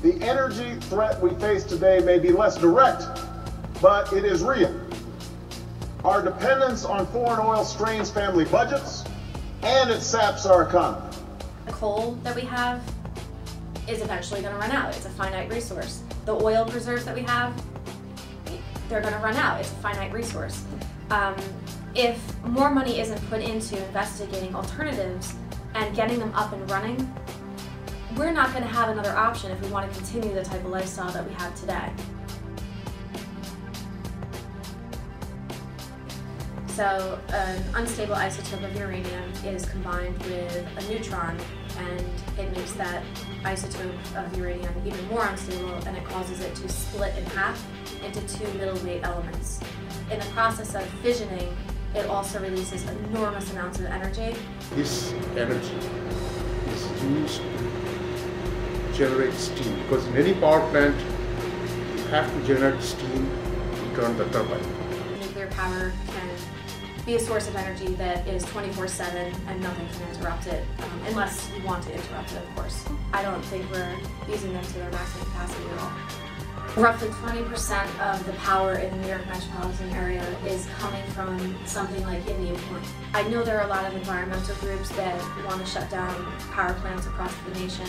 The energy threat we face today may be less direct, but it is real. Our dependence on foreign oil strains family budgets, and it saps our economy. The coal that we have is eventually going to run out. It's a finite resource. The oil reserves that we have, they're going to run out. It's a finite resource. If more money isn't put into investigating alternatives and getting them up and running, we're not going to have another option if we want to continue the type of lifestyle that we have today. So an unstable isotope of uranium is combined with a neutron, and it makes that isotope of uranium even more unstable, and it causes it to split in half into two middleweight elements. In the process of fissioning, it also releases enormous amounts of energy. This energy is used to generate steam, because in any power plant, you have to generate steam to turn the turbine. Nuclear power can be a source of energy that is 24/7 and nothing can interrupt it, unless you want to interrupt it, of course. I don't think we're using them to their maximum capacity at all. Roughly 20% of the power in the New York metropolitan area is coming from something like Indian Point. I know there are a lot of environmental groups that want to shut down power plants across the nation,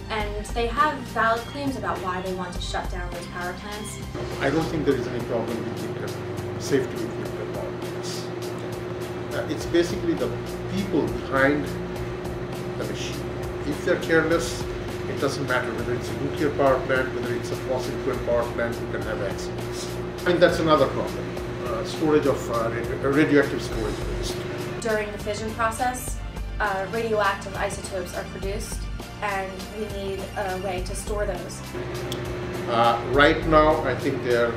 and they have valid claims about why they want to shut down those power plants. I don't think there is any problem with nuclear safety with nuclear power plants. It's basically the people behind the machine. If they're careless, it doesn't matter whether it's a nuclear power plant, whether it's a fossil fuel power plant, you can have accidents. And that's another problem, storage of radioactive storage waste. During the fission process, radioactive isotopes are produced, and we need a way to store those. Right now, I think they're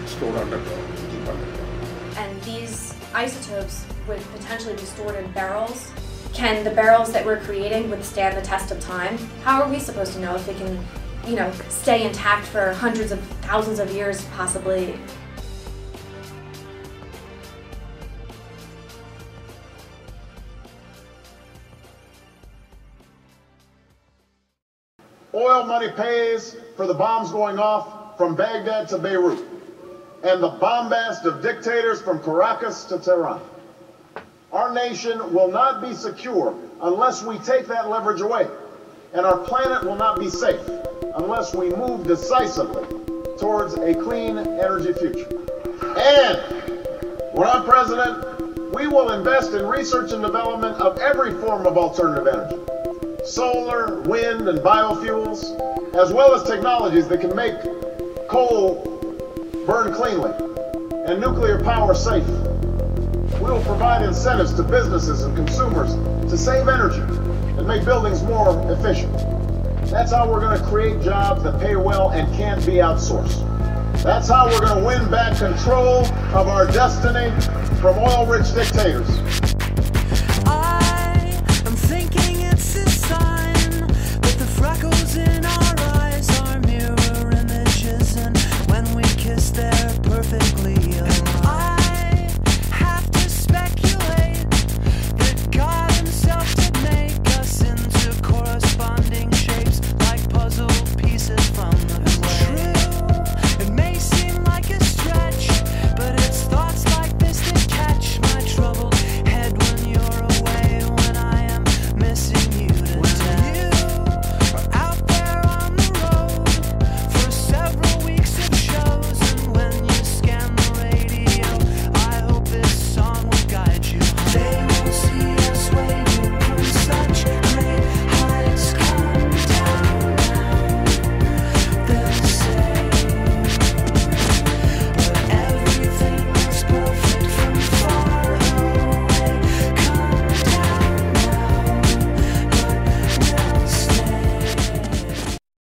stored underground, deep underground. And these isotopes would potentially be stored in barrels. Can the barrels that we're creating withstand the test of time? How are we supposed to know if they can, stay intact for hundreds of thousands of years, possibly? Oil money pays for the bombs going off from Baghdad to Beirut, and the bombast of dictators from Caracas to Tehran. Our nation will not be secure unless we take that leverage away, and our planet will not be safe unless we move decisively towards a clean energy future. And when I'm president, we will invest in research and development of every form of alternative energy. Solar, wind, and biofuels, as well as technologies that can make coal burn cleanly and nuclear power safe. We will provide incentives to businesses and consumers to save energy and make buildings more efficient. That's how we're going to create jobs that pay well and can't be outsourced. That's how we're going to win back control of our destiny from oil-rich dictators.